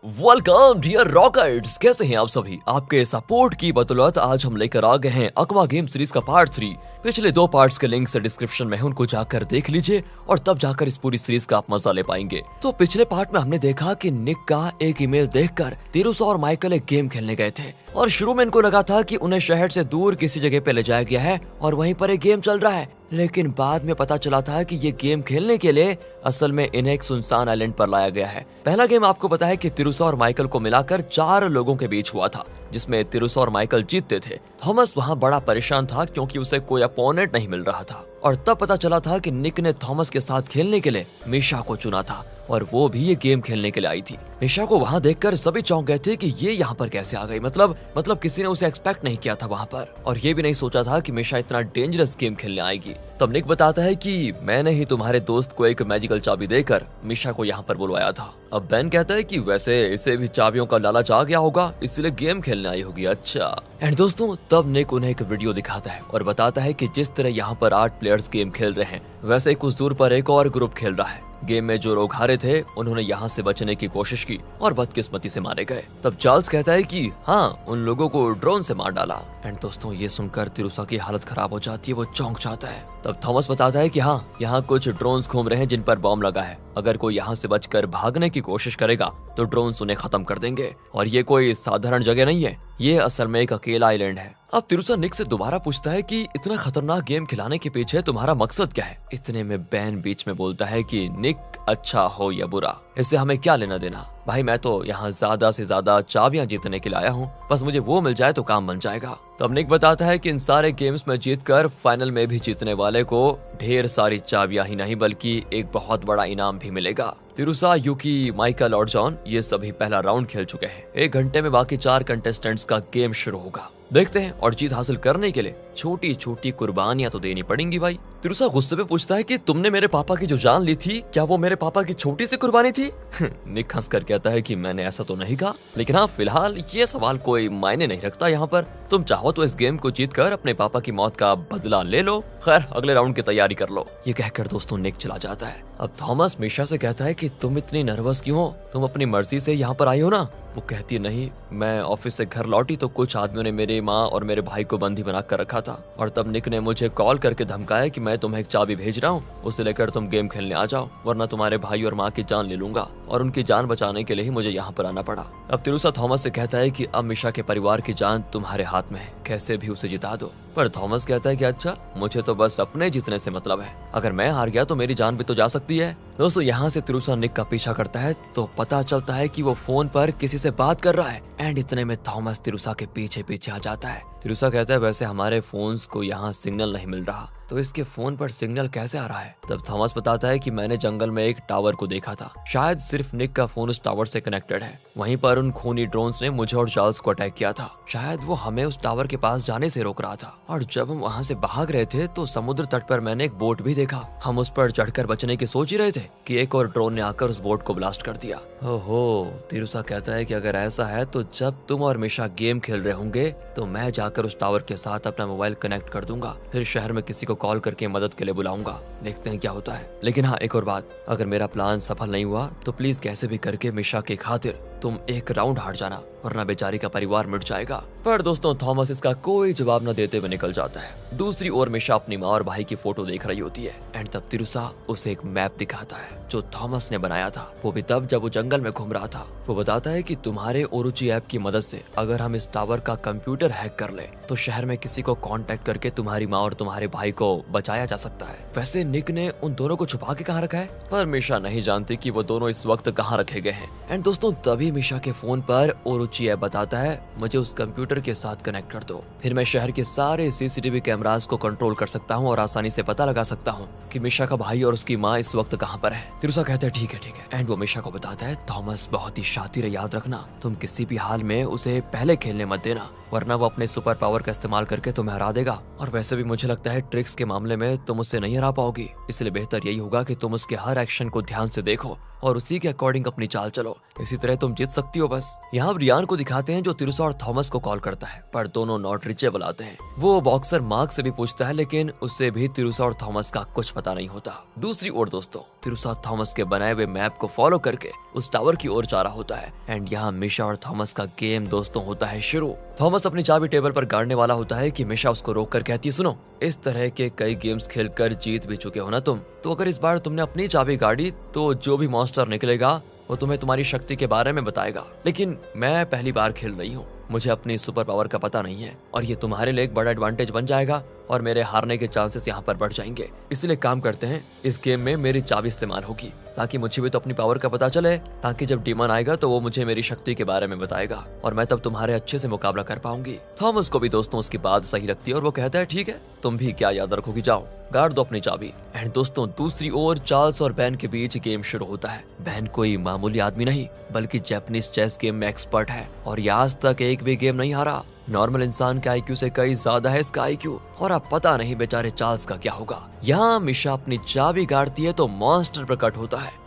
Welcome dear rockets, कैसे हैं आप सभी। आपके सपोर्ट की बदौलत आज हम लेकर आ गए हैं अक्वा गेम सीरीज का पार्ट 3। पिछले 2 पार्ट्स के लिंक्स डिस्क्रिप्शन में है, उनको जाकर देख लीजिए और तब जाकर इस पूरी सीरीज का आप मजा ले पाएंगे। तो पिछले पार्ट में हमने देखा कि निक का एक ईमेल देखकर तिरुसा और माइकल एक गेम खेलने गए थे और शुरू में इनको लगा था कि उन्हें शहर से दूर किसी जगह पे ले जाया गया है और वहीं पर एक गेम चल रहा है, लेकिन बाद में पता चला था कि ये गेम खेलने के लिए असल में इन्हें एक सुनसान आइलैंड पर लाया गया है। पहला गेम आपको पता है कि तिरुसा और माइकल को मिलाकर 4 लोगों के बीच हुआ था, जिसमें तिरुसा और माइकल जीतते थे। थॉमस वहां बड़ा परेशान था क्योंकि उसे कोई अपोनेंट नहीं मिल रहा था और तब पता चला था कि निक ने थॉमस के साथ खेलने के लिए मिशा को चुना था और वो भी ये गेम खेलने के लिए आई थी। मिशा को वहां देखकर सभी चौंक गए थे कि ये यहाँ पर कैसे आ गई। मतलब किसी ने उसे एक्सपेक्ट नहीं किया था वहां पर और ये भी नहीं सोचा था कि मिशा इतना डेंजरस गेम खेलने आएगी। तब निक बताता है कि मैंने ही तुम्हारे दोस्त को एक मैजिकल चाबी देकर मिशा को यहाँ पर बुलवाया था। अब बेन कहता है कि वैसे इसे भी चाबियों का लालच आ गया होगा, इसलिए गेम खेलने आई होगी। अच्छा। एंड दोस्तों, तब निक उन्हें एक वीडियो दिखाता है और बताता है कि जिस तरह यहाँ पर 8 प्लेयर्स गेम खेल रहे हैं, वैसे कुछ दूर पर एक और ग्रुप खेल रहा है। गेम में जो लोग हारे थे उन्होंने यहाँ से बचने की कोशिश की और बदकिस्मती से मारे गए। तब चार्ल्स कहता है कि हाँ, उन लोगों को ड्रोन से मार डाला। एंड दोस्तों, ये सुनकर तिरुसा की हालत खराब हो जाती है, वो चौंक जाता है। तब थॉमस बताता है कि हाँ, यहाँ कुछ ड्रोन्स घूम रहे हैं जिन पर बॉम्ब लगा है। अगर कोई यहाँ से बचकर भागने की कोशिश करेगा तो ड्रोन्स उन्हें खत्म कर देंगे और ये कोई साधारण जगह नहीं है, ये असल में एक अकेला आइलैंड है। अब तिरुसा निक से दोबारा पूछता है कि इतना खतरनाक गेम खिलाने के पीछे तुम्हारा मकसद क्या है। इतने में बैन बीच में बोलता है कि निक, अच्छा हो या बुरा, इससे हमें क्या लेना देना भाई, मैं तो यहाँ ज्यादा से ज्यादा चाबियां जीतने के लिए आया हूँ, बस मुझे वो मिल जाए तो काम बन जाएगा। तब निक बताता है कि इन सारे गेम्स में जीतकर फाइनल में भी जीतने वाले को ढेर सारी चाबियां ही नहीं बल्कि एक बहुत बड़ा इनाम भी मिलेगा। तिरुसा, यूकी, माइकल और जॉन ये सभी पहला राउंड खेल चुके हैं। 1 घंटे में बाकी 4 कंटेस्टेंट्स का गेम शुरू होगा। देखते हैं, और जीत हासिल करने के लिए छोटी छोटी कुर्बानियां तो देनी पड़ेंगी भाई। तिरुसा गुस्से में पूछता है कि तुमने मेरे पापा की जो जान ली थी, क्या वो मेरे पापा की छोटी सी कुर्बानी थी? निक हंस कर कहता है कि मैंने ऐसा तो नहीं कहा, लेकिन हाँ, फिलहाल ये सवाल कोई मायने नहीं रखता यहाँ पर। तुम चाहो तो इस गेम को जीतकर अपने पापा की मौत का बदला ले लो। खैर, अगले राउंड की तैयारी कर लो। ये कहकर दोस्तों निक चला जाता है। अब थॉमस मिशा से कहता है कि तुम इतनी नर्वस क्यों हो, तुम अपनी मर्जी से यहाँ पर आई हो ना? वो कहती है नहीं, मैं ऑफिस से घर लौटी तो कुछ आदमियों ने मेरी माँ और मेरे भाई को बंदी बना कर रखा था और तब निक ने मुझे कॉल करके धमकाया कि मैं तुम्हें एक चाबी भेज रहा हूँ, उसे लेकर तुम गेम खेलने आ जाओ, वरना तुम्हारे भाई और माँ की जान ले लूंगा। और उनकी जान बचाने के लिए ही मुझे यहाँ पर आना पड़ा। अब तिरुसा थॉमस से कहता है कि अब मिशा के परिवार की जान तुम्हारे हाथ में है, कैसे भी उसे जिता दो। पर थॉमस कहता है कि अच्छा, मुझे तो बस अपने जीतने से मतलब है, अगर मैं हार गया तो मेरी जान भी तो जा सकती है। दोस्तों, यहाँ से तिरुसा निक का पीछा करता है तो पता चलता है कि वो फोन पर किसी से बात कर रहा है। एंड इतने में थॉमस तिरुसा के पीछे पीछे आ जाता है। तिरुसा कहता है वैसे हमारे फोन्स को यहाँ सिग्नल नहीं मिल रहा, तो इसके फोन पर सिग्नल कैसे आ रहा है? तब थॉमस बताता है कि मैंने जंगल में एक टावर को देखा था, शायद सिर्फ निक का फोन उस टावर से कनेक्टेड है। वहीं पर उन खूनी ड्रोन्स ने मुझे और चार्ल्स को अटैक किया था, शायद वो हमें उस टावर के पास जाने से रोक रहा था। और जब हम वहाँ से भाग रहे थे तो समुद्र तट पर मैंने एक बोट भी देखा। हम उस पर चढ़कर बचने की सोच ही रहे थे कि एक और ड्रोन ने आकर उस बोट को ब्लास्ट कर दिया। ओहो। तिरुसा कहता है कि अगर ऐसा है तो जब तुम और मिशा गेम खेल रहे होंगे तो मैं जाकर उस टावर के साथ अपना मोबाइल कनेक्ट कर दूंगा, फिर शहर में किसी को कॉल करके मदद के लिए बुलाऊंगा, देखते हैं क्या होता है। लेकिन हाँ, एक और बात, अगर मेरा प्लान सफल नहीं हुआ तो प्लीज कैसे भी करके मिशा की खातिर तुम एक राउंड हार जाना, वरना बेचारी का परिवार मिट जाएगा। पर दोस्तों, थॉमस इसका कोई जवाब न देते हुए निकल जाता है। दूसरी ओर मिशा अपनी माँ और भाई की फोटो देख रही होती है। एंड तब तिरुसा उसे एक मैप दिखाता है जो थॉमस ने बनाया था, वो भी तब जब वो जंगल में घूम रहा था। वो बताता है कि तुम्हारे ओरुचि ऐप की मदद से अगर हम इस टावर का कंप्यूटर हैक कर ले तो शहर में किसी को कांटेक्ट करके तुम्हारी माँ और तुम्हारे भाई को बचाया जा सकता है। वैसे निक ने उन दोनों को छुपा के कहाँ रखा है, पर मिशा नहीं जानती कि वो दोनों इस वक्त कहाँ रखे गए हैं। एंड दोस्तों, तभी मिशा के फोन पर ओरुचि ऐप बताता है मुझे उस कंप्यूटर के साथ कनेक्ट कर दो, फिर मैं शहर के सारे सीसीटीवी कैमरास को कंट्रोल कर सकता हूँ और आसानी से पता लगा सकता हूँ कि मिशा का भाई और उसकी माँ इस वक्त कहाँ पर है। तिरुसा कहता है ठीक है ठीक है। एंड वो मिशा को बताता है थॉमस बहुत ही शातिर है, याद रखना तुम किसी भी हाल में उसे पहले खेलने मत देना, वरना वो अपने सुपर पावर का इस्तेमाल करके तुम्हें हरा देगा। और वैसे भी मुझे लगता है ट्रिक्स के मामले में तुम उससे नहीं हरा पाओगी, इसलिए बेहतर यही होगा कि तुम उसके हर एक्शन को ध्यान से देखो और उसी के अकॉर्डिंग अपनी चाल चलो। इसी तरह तुम जीत सकती हो बस। यहाँ रियान को दिखाते हैं जो तिरुसा और थॉमस को कॉल करता है, पर दोनों नॉट रीचेबल आते हैं। वो बॉक्सर मार्क से भी पूछता है, लेकिन उससे भी तिरुसा और थॉमस का कुछ पता नहीं होता। दूसरी ओर दोस्तों, तिरुसा थॉमस के बनाए हुए मैप को फॉलो करके उस टावर की ओर जा रहा होता है एंड यहाँ मिशा और थॉमस का गेम दोस्तों होता है शुरू। थॉमस अपनी चाबी टेबल पर गाड़ने वाला होता है कि मिशा उसको रोक कर कहती है, सुनो, इस तरह के कई गेम्स खेलकर जीत भी चुके हो ना तुम, तो अगर इस बार तुमने अपनी चाबी गाड़ी तो जो भी मॉन्स्टर निकलेगा वो तुम्हें तुम्हारी शक्ति के बारे में बताएगा। लेकिन मैं पहली बार खेल रही हूँ, मुझे अपनी सुपर पावर का पता नहीं है और ये तुम्हारे लिए एक बड़ा एडवांटेज बन जाएगा और मेरे हारने के चांसेस यहाँ पर बढ़ जाएंगे। इसलिए काम करते हैं, इस गेम में मेरी चाबी इस्तेमाल होगी ताकि मुझे भी तो अपनी पावर का पता चले, ताकि जब डीमन आएगा तो वो मुझे मेरी शक्ति के बारे में बताएगा और मैं तब तुम्हारे अच्छे से मुकाबला कर पाऊंगी। थॉमस को भी दोस्तों उसकी बात सही लगती है और वो कहता है, ठीक है, तुम भी क्या याद रखोगी, जाओ गाड़ दो अपनी चाबी। एंड दोस्तों दूसरी ओर चार्ल्स और बैन के बीच गेम शुरू होता है। बैन कोई मामूली आदमी नहीं बल्कि जापानीज चेस गेम में एक्सपर्ट है और ये आज तक एक भी गेम नहीं हारा। नॉर्मल इंसान के आईक्यू से कई ज्यादा है इसका आईक्यू और अब पता नहीं बेचारे चार्ल्स का क्या होगा। यहाँ मिशा अपनी चाबी गाड़ती है तो मॉन्स्टर प्रकट होता है।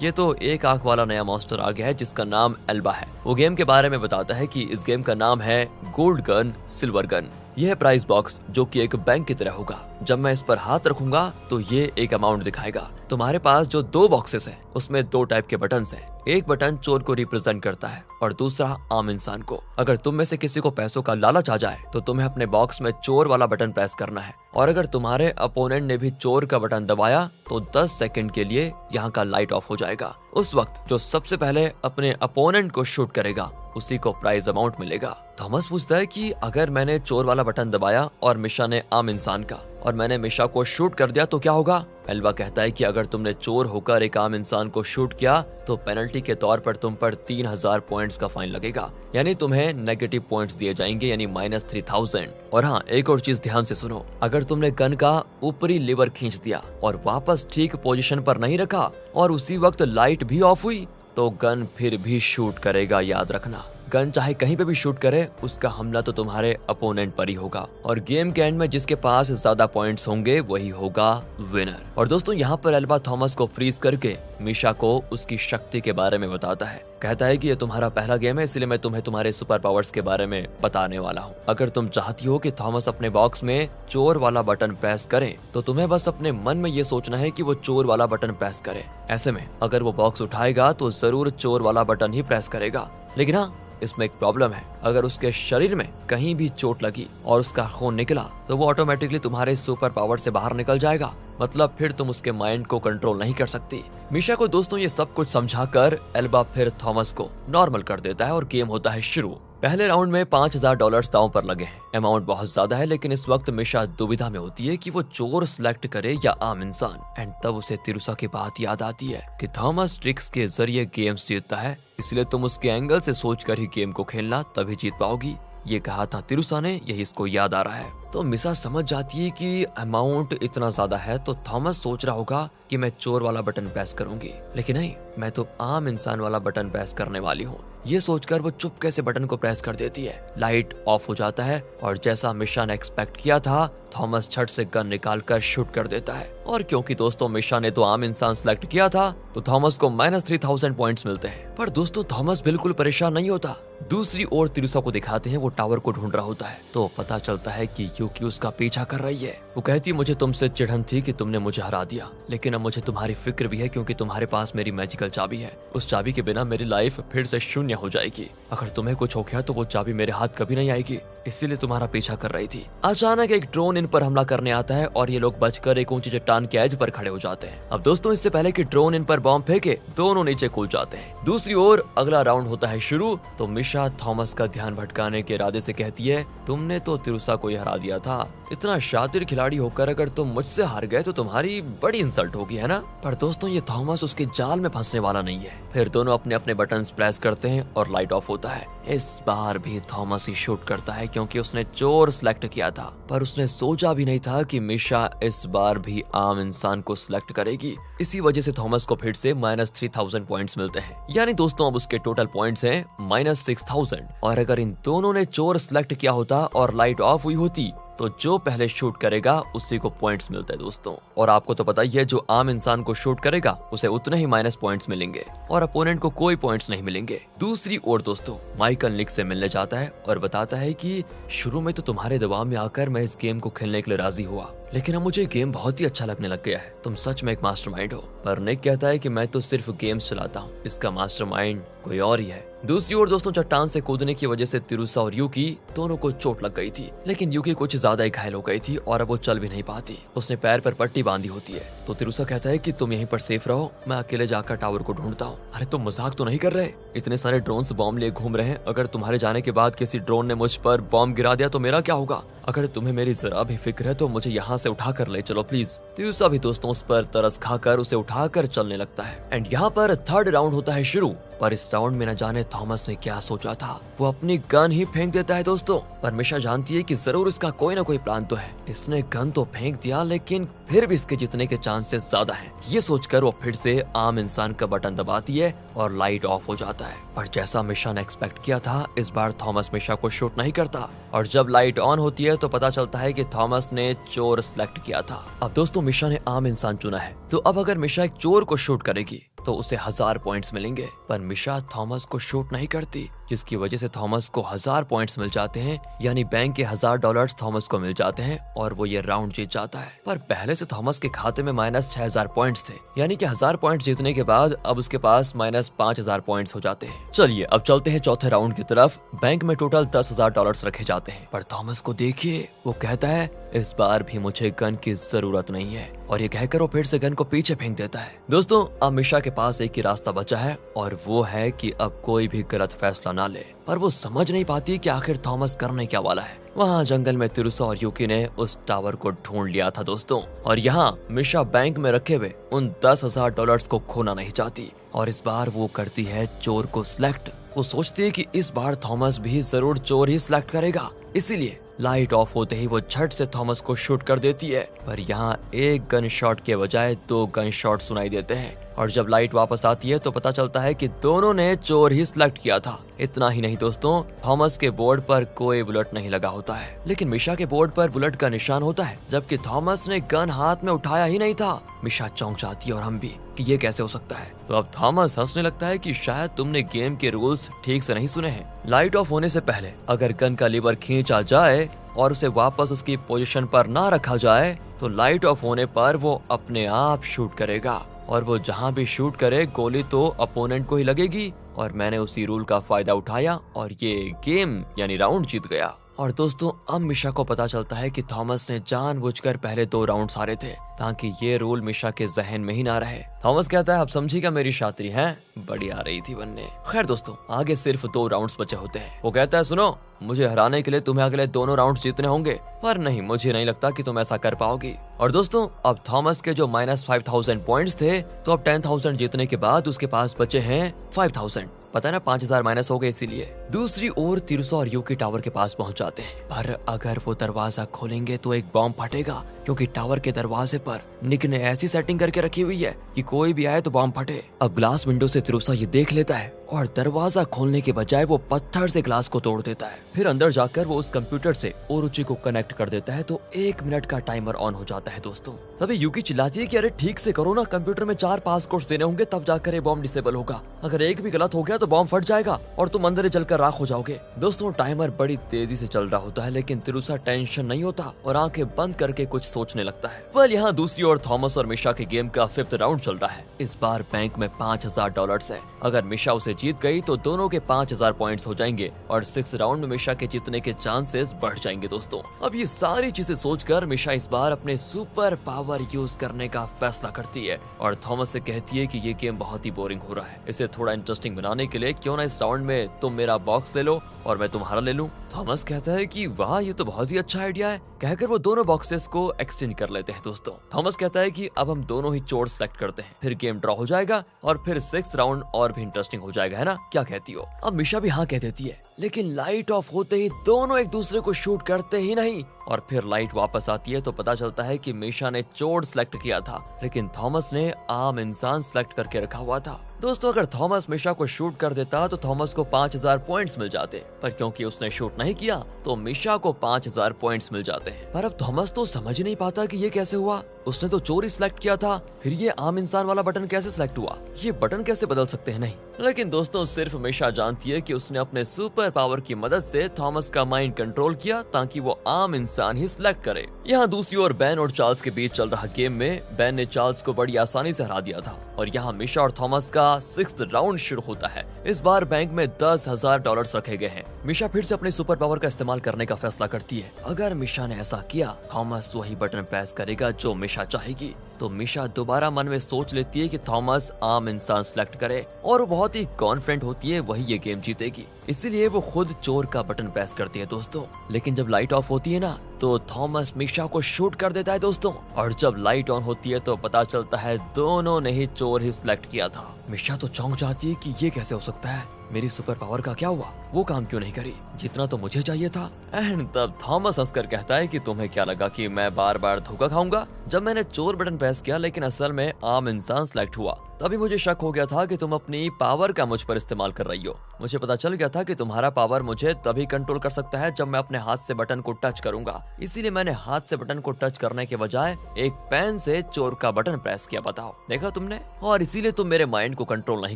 ये तो एक आंख वाला नया मॉन्स्टर आ गया है जिसका नाम एल्बा है। वो गेम के बारे में बताता है कि इस गेम का नाम है गोल्ड गन सिल्वर गन। यह है प्राइस बॉक्स जो कि एक बैंक की तरह होगा। जब मैं इस पर हाथ रखूंगा तो ये एक अमाउंट दिखाएगा। तुम्हारे पास जो 2 बॉक्सेस हैं उसमें 2 टाइप के बटन्स हैं। एक बटन चोर को रिप्रेजेंट करता है और दूसरा आम इंसान को। अगर तुम में से किसी को पैसों का लालच आ जाए तो तुम्हें अपने बॉक्स में चोर वाला बटन प्रेस करना है और अगर तुम्हारे अपोनेंट ने भी चोर का बटन दबाया तो 10 सेकंड के लिए यहाँ का लाइट ऑफ हो जाएगा। उस वक्त जो सबसे पहले अपने अपोनेंट को शूट करेगा उसी को प्राइज अमाउंट मिलेगा। थॉमस पूछता है कि अगर मैंने चोर वाला बटन दबाया और मिशा ने आम इंसान का और मैंने मिशा को शूट कर दिया तो क्या होगा? एल्बा कहता है कि अगर तुमने चोर होकर एक आम इंसान को शूट किया तो पेनल्टी के तौर पर तुम पर 3000 पॉइंट्स का फाइन लगेगा, यानी तुम्हें नेगेटिव पॉइंट्स दिए जाएंगे, यानी -3000। और हाँ, एक और चीज ध्यान से सुनो, अगर तुमने गन का ऊपरी लीवर खींच दिया और वापस ठीक पोजीशन पर नहीं रखा और उसी वक्त लाइट भी ऑफ हुई तो गन फिर भी शूट करेगा। याद रखना, गन चाहे कहीं पे भी शूट करे उसका हमला तो तुम्हारे अपोनेंट पर ही होगा और गेम के एंड में जिसके पास ज्यादा पॉइंट्स होंगे वही होगा विनर। और दोस्तों यहाँ पर एल्बा थॉमस को फ्रीज करके मिशा को उसकी शक्ति के बारे में बताता है। कहता है कि ये तुम्हारा पहला गेम है इसलिए मैं तुम्हें तुम्हारे सुपर पावर्स के बारे में बताने वाला हूँ। अगर तुम चाहती हो कि थॉमस अपने बॉक्स में चोर वाला बटन प्रेस करे तो तुम्हें बस अपने मन में ये सोचना है कि वो चोर वाला बटन प्रेस करे। ऐसे में अगर वो बॉक्स उठाएगा तो जरूर चोर वाला बटन ही प्रेस करेगा। लेकिन हाँ, इसमें एक प्रॉब्लम है, अगर उसके शरीर में कहीं भी चोट लगी और उसका खून निकला तो वो ऑटोमेटिकली तुम्हारे सुपर पावर से बाहर निकल जाएगा, मतलब फिर तुम उसके माइंड को कंट्रोल नहीं कर सकती। मिशा को दोस्तों ये सब कुछ समझाकर एल्बा फिर थॉमस को नॉर्मल कर देता है और गेम होता है शुरू। पहले राउंड में $5000 दांव पर लगे हैं। अमाउंट बहुत ज्यादा है लेकिन इस वक्त मिशा दुविधा में होती है कि वो चोर सिलेक्ट करे या आम इंसान। एंड तब उसे तिरुसा की बात याद आती है कि थॉमस ट्रिक्स के जरिए गेम्स जीतता है, इसलिए तुम उसके एंगल से सोचकर ही गेम को खेलना, तभी जीत पाओगी। ये कहा था तिरुसा ने, यही इसको याद आ रहा है। तो मिशा समझ जाती है कि अमाउंट इतना ज्यादा है तो थॉमस सोच रहा होगा कि मैं चोर वाला बटन प्रेस करूंगी, लेकिन नहीं, मैं तो आम इंसान वाला बटन प्रेस करने वाली हूँ। ये सोचकर वो चुपके से बटन को प्रेस कर देती है। लाइट ऑफ हो जाता है और जैसा मिशा ने एक्सपेक्ट किया था थॉमस झट से गन निकालकर शूट कर देता है। और क्योंकि दोस्तों मिशा ने तो आम इंसान सिलेक्ट किया था तो थॉमस को -3000 पॉइंट्स मिलते हैं। पर दोस्तों थॉमस बिल्कुल परेशान नहीं होता। दूसरी ओर तिरुसा को दिखाते हैं, वो टावर को ढूंढ रहा होता है तो पता चलता है कि यूकी उसका पीछा कर रही है। वो कहती है, मुझे तुमसे चिढ़न थी कि तुमने मुझे हरा दिया, लेकिन अब मुझे तुम्हारी फिक्र भी है क्योंकि तुम्हारे पास मेरी मैजिकल चाबी है। उस चाबी के बिना मेरी लाइफ फिर से शून्य हो जाएगी। अगर तुम्हें कुछ हो गया तो वो चाबी मेरे हाथ कभी नहीं आएगी, इसीलिए तुम्हारा पीछा कर रही थी। अचानक एक ड्रोन इन पर हमला करने आता है और ये लोग बचकर एक ऊंची चट्टान के एज पर खड़े हो जाते हैं। अब दोस्तों इससे पहले कि ड्रोन इन पर बॉम्ब फेंके दोनों नीचे कूद जाते हैं। दूसरी ओर अगला राउंड होता है शुरू तो मिशा थॉमस का ध्यान भटकाने के इरादे से कहती है, तुमने तो तिरुसा को ही हरा दिया था, इतना शातिर खिलाड़ी होकर अगर तुम मुझसे हार गए तो तुम्हारी बड़ी इंसल्ट होगी, है ना? पर दोस्तों ये थॉमस उसके जाल में फंसने वाला नहीं है। फिर दोनों अपने अपने बटन्स प्रेस करते हैं और लाइट ऑफ होता है। इस बार भी थॉमस ही शूट करता है क्योंकि उसने चोर सिलेक्ट किया था, पर उसने सोचा भी नहीं था कि मिशा इस बार भी आम इंसान को सिलेक्ट करेगी। इसी वजह से थॉमस को फिर से -3000 पॉइंट्स मिलते हैं, यानी दोस्तों अब उसके टोटल पॉइंट्स हैं -6000। और अगर इन दोनों ने चोर सिलेक्ट किया होता और लाइट ऑफ हुई होती तो जो पहले शूट करेगा उसी को पॉइंट्स मिलते हैं दोस्तों। और आपको तो पता ही है, जो आम इंसान को शूट करेगा उसे उतने ही माइनस पॉइंट्स मिलेंगे और अपोनेंट को कोई पॉइंट्स नहीं मिलेंगे। दूसरी ओर दोस्तों, माइकल निक से मिलने जाता है और बताता है कि शुरू में तो तुम्हारे दबाव में आकर मैं इस गेम को खेलने के लिए राजी हुआ, लेकिन अब मुझे गेम बहुत ही अच्छा लगने लग गया है। तुम सच में एक मास्टरमाइंड हो। पर निक कहता है कि मैं तो सिर्फ गेम्स चलाता हूँ, इसका मास्टरमाइंड कोई और ही है। दूसरी ओर दोस्तों, चट्टान से कूदने की वजह से तिरुसा और यूकी दोनों को चोट लग गई थी, लेकिन यूकी कुछ ज्यादा ही घायल हो गई थी और अब वो चल भी नहीं पाती। उसने पैर पर पट्टी बांधी होती है। तो तिरुसा कहता है कि तुम यहीं पर सेफ रहो, मैं अकेले जाकर टावर को ढूंढता हूँ। अरे तुम मजाक तो नहीं कर रहे? इतने सारे ड्रोन बॉम्ब लिए घूम रहे हैं, अगर तुम्हारे जाने के बाद किसी ड्रोन ने मुझ पर बॉम्ब गिरा दिया तो मेरा क्या होगा? अगर तुम्हें मेरी जरा भी फिक्र है तो मुझे यहाँ से उठा कर ले चलो प्लीज। तिरुसा भी दोस्तों उस पर तरस खाकर उसे उठाकर चलने लगता है। एंड यहाँ पर थर्ड राउंड होता है शुरू। पर इस राउंड में न जाने थॉमस ने क्या सोचा था, वो अपनी गन ही फेंक देता है दोस्तों। पर मिशा जानती है कि जरूर इसका कोई ना कोई प्लान तो है। इसने गन तो फेंक दिया, लेकिन फिर भी इसके जीतने के चांसेस ज्यादा हैं। ये सोचकर वो फिर से आम इंसान का बटन दबाती है और लाइट ऑफ हो जाता है। पर जैसा मिशा ने एक्सपेक्ट किया था, इस बार थॉमस मिशा को शूट नहीं करता और जब लाइट ऑन होती है तो पता चलता है कि थॉमस ने चोर सिलेक्ट किया था। अब दोस्तों मिशा ने आम इंसान चुना है, तो अब अगर मिशा एक चोर को शूट करेगी तो उसे 1000 पॉइंट्स मिलेंगे। पर मिशा थॉमस को शूट नहीं करती, जिसकी वजह से थॉमस को 1000 पॉइंट्स मिल जाते हैं, यानी बैंक के $1000 थॉमस को मिल जाते हैं और वो ये राउंड जीत जाता है। पर पहले से थॉमस के खाते में माइनस 6000 पॉइंट्स थे, यानी कि 1000 पॉइंट्स जीतने के बाद अब उसके पास माइनस 5000 पॉइंट्स हो जाते हैं। चलिए अब चलते हैं चौथे राउंड की तरफ। बैंक में टोटल $10,000 रखे जाते हैं। पर थॉमस को देखिए, वो कहता है इस बार भी मुझे गन की जरूरत नहीं है, और ये कहकर वो फिर से गन को पीछे फेंक देता है। दोस्तों अब मिशा के पास एक ही रास्ता बचा है और वो है कि अब कोई भी गलत फैसला ना ले। पर वो समझ नहीं पाती कि आखिर थॉमस करने क्या वाला है। वहाँ जंगल में तिरुसा और यूकी ने उस टावर को ढूंढ लिया था दोस्तों, और यहाँ मिशा बैंक में रखे हुए उन $10,000 को खोना नहीं चाहती और इस बार वो करती है चोर को सिलेक्ट। वो सोचती है कि इस बार थॉमस भी जरूर चोर ही सिलेक्ट करेगा, इसीलिए लाइट ऑफ होते ही वो झट से थॉमस को शूट कर देती है। पर यहाँ एक गन शॉट के बजाय 2 गन शॉट सुनाई देते हैं और जब लाइट वापस आती है तो पता चलता है कि दोनों ने चोर ही सिलेक्ट किया था। इतना ही नहीं दोस्तों, थॉमस के बोर्ड पर कोई बुलेट नहीं लगा होता है, लेकिन मिशा के बोर्ड पर बुलेट का निशान होता है, जबकि थॉमस ने गन हाथ में उठाया ही नहीं था। मिशा चौंक जाती है और हम भी कि ये कैसे हो सकता है। तो अब थॉमस हंसने लगता है कि शायद तुमने गेम के रूल्स ठीक से नहीं सुने हैं। लाइट ऑफ होने से पहले अगर गन का लीवर खींचा जाए और उसे वापस उसकी पोजीशन पर ना रखा जाए तो लाइट ऑफ होने पर वो अपने आप शूट करेगा, और वो जहां भी शूट करे गोली तो अपोनेंट को ही लगेगी। और मैंने उसी रूल का फायदा उठाया और ये गेम यानी राउंड जीत गया। और दोस्तों अब मिशा को पता चलता है कि थॉमस ने जानबूझकर पहले 2 राउंड हारे थे ताकि ये रूल मिशा के जहन में ही ना रहे। थॉमस कहता है अब समझिएगा मेरी शातिरी है, बड़ी आ रही थी बनने। खैर दोस्तों आगे सिर्फ 2 राउंड्स बचे होते हैं। वो कहता है सुनो, मुझे हराने के लिए तुम्हें अगले दोनों राउंड जीतने होंगे, पर नहीं, मुझे नहीं लगता कि तुम ऐसा कर पाओगी। और दोस्तों अब थॉमस के जो माइनस 5000 पॉइंट्स थे, तो अब 10,000 जीतने के बाद उसके पास बचे हैं 5000। पता है ना 5000 माइनस हो गए इसीलिए। दूसरी ओर तिरुसा और यूकी टावर के पास पहुंच जाते हैं, पर अगर वो दरवाजा खोलेंगे तो एक बॉम्ब फटेगा, क्योंकि टावर के दरवाजे पर निक ने ऐसी सेटिंग करके रखी हुई है कि कोई भी आए तो बॉम्ब फटे। अब ग्लास विंडो से तिरुसा ये देख लेता है और दरवाजा खोलने के बजाय वो पत्थर से ग्लास को तोड़ देता है। फिर अंदर जाकर वो उस कंप्यूटर से ओरुचि को कनेक्ट कर देता है, तो 1 मिनट का टाइमर ऑन हो जाता है दोस्तों। तभी यूकी चिल्लाती है कि अरे ठीक से करो ना, कंप्यूटर में 4 पासकोड्स देने होंगे तब जाकर ये बॉम्ब डिसेबल होगा, अगर एक भी गलत हो गया तो बॉम्ब फट जाएगा और तुम अंदर ही जलकर राख हो जाओगे। दोस्तों टाइमर बड़ी तेजी से चल रहा होता है, लेकिन तिरुसा टेंशन नहीं होता और आंखें बंद करके कुछ सोचने लगता है। वेल यहाँ दूसरी ओर थॉमस और मिशा के गेम का 5th राउंड चल रहा है। इस बार बैंक में $5000 है। अगर मिशा उसे जीत गई तो दोनों के 5000 पॉइंट्स हो जाएंगे और 6th राउंड में मिशा के जीतने के चांसेस बढ़ जाएंगे दोस्तों। अब ये सारी चीजें सोचकर मिशा इस बार अपने सुपर पावर यूज करने का फैसला करती है और थॉमस से कहती है कि ये गेम बहुत ही बोरिंग हो रहा है, इसे थोड़ा इंटरेस्टिंग बनाने के लिए क्यों ना इस राउंड में तुम मेरा बॉक्स ले लो और मैं तुम्हारा ले लूं। थॉमस कहता है कि वाह ये तो बहुत ही अच्छा आइडिया है, कहकर वो दोनों बॉक्सेस को एक्सचेंज कर लेते हैं दोस्तों। थॉमस कहता है कि अब हम दोनों ही चोर सेलेक्ट करते हैं, फिर गेम ड्रॉ हो जाएगा और फिर 6th राउंड और भी इंटरेस्टिंग हो जाएगा, है ना? क्या कहती हो? अब मिशा भी हाँ कह देती है लेकिन लाइट ऑफ होते ही दोनों एक दूसरे को शूट करते ही नहीं, और फिर लाइट वापस आती है तो पता चलता है कि मीशा ने चोर सिलेक्ट किया था, लेकिन थॉमस ने आम इंसान सिलेक्ट करके रखा हुआ था। दोस्तों, अगर थॉमस मीशा को शूट कर देता तो थॉमस को 5000 पॉइंट्स मिल जाते, पर क्योंकि उसने शूट नहीं किया तो मीशा को 5000 पॉइंट्स मिल जाते हैं। पर अब थॉमस तो समझ नहीं पाता कि ये कैसे हुआ, उसने तो चोरी सिलेक्ट किया था, फिर ये आम इंसान वाला बटन कैसे सिलेक्ट हुआ, ये बटन कैसे बदल सकते हैं नहीं। लेकिन दोस्तों, सिर्फ मीशा जानती है कि उसने अपने सुपर पावर की मदद से थॉमस का माइंड कंट्रोल किया ताकि वो आम इंसान ही सिलेक्ट करे। यहाँ दूसरी ओर बेन और चार्ल्स के बीच चल रहा गेम में बेन ने चार्ल्स को बड़ी आसानी से हरा दिया था, और यहाँ मीशा और थॉमस का 6th राउंड शुरू होता है। इस बार बैंक में $10,000 रखे गए हैं। मीशा फिर से अपनी सुपर पावर का इस्तेमाल करने का फैसला करती है। अगर मीशा ने ऐसा किया, थॉमस वही बटन प्रेस करेगा जो मीशा चाहेगी। तो मीशा दोबारा मन में सोच लेती है कि थॉमस आम इंसान सिलेक्ट करे, और वो बहुत ही कॉन्फिडेंट होती है वही ये गेम जीतेगी, इसीलिए वो खुद चोर का बटन प्रेस करती है दोस्तों। लेकिन जब लाइट ऑफ होती है ना, तो थॉमस मीशा को शूट कर देता है दोस्तों, और जब लाइट ऑन होती है तो पता चलता है दोनों ने ही चोर ही सिलेक्ट किया था। मीशा तो चौंक जाती है कि ये कैसे हो सकता है, मेरी सुपर पावर का क्या हुआ, वो काम क्यों नहीं करी जितना तो मुझे चाहिए था। एंड तब थॉमस हंसकर कहता है कि तुम्हें क्या लगा कि मैं बार बार धोखा खाऊंगा, जब मैंने चोर बटन प्रेस किया लेकिन असल में आम इंसान सिलेक्ट हुआ, तभी मुझे शक हो गया था कि तुम अपनी पावर का मुझ पर इस्तेमाल कर रही हो। मुझे पता चल गया था कि तुम्हारा पावर मुझे तभी कंट्रोल कर सकता है जब मैं अपने हाथ से बटन को टच करूंगा, इसीलिए मैंने हाथ से बटन को टच करने के बजाय एक पेन से चोर का बटन प्रेस किया। बताओ, देखा तुमने, और इसीलिए तुम मेरे माइंड को कंट्रोल नहीं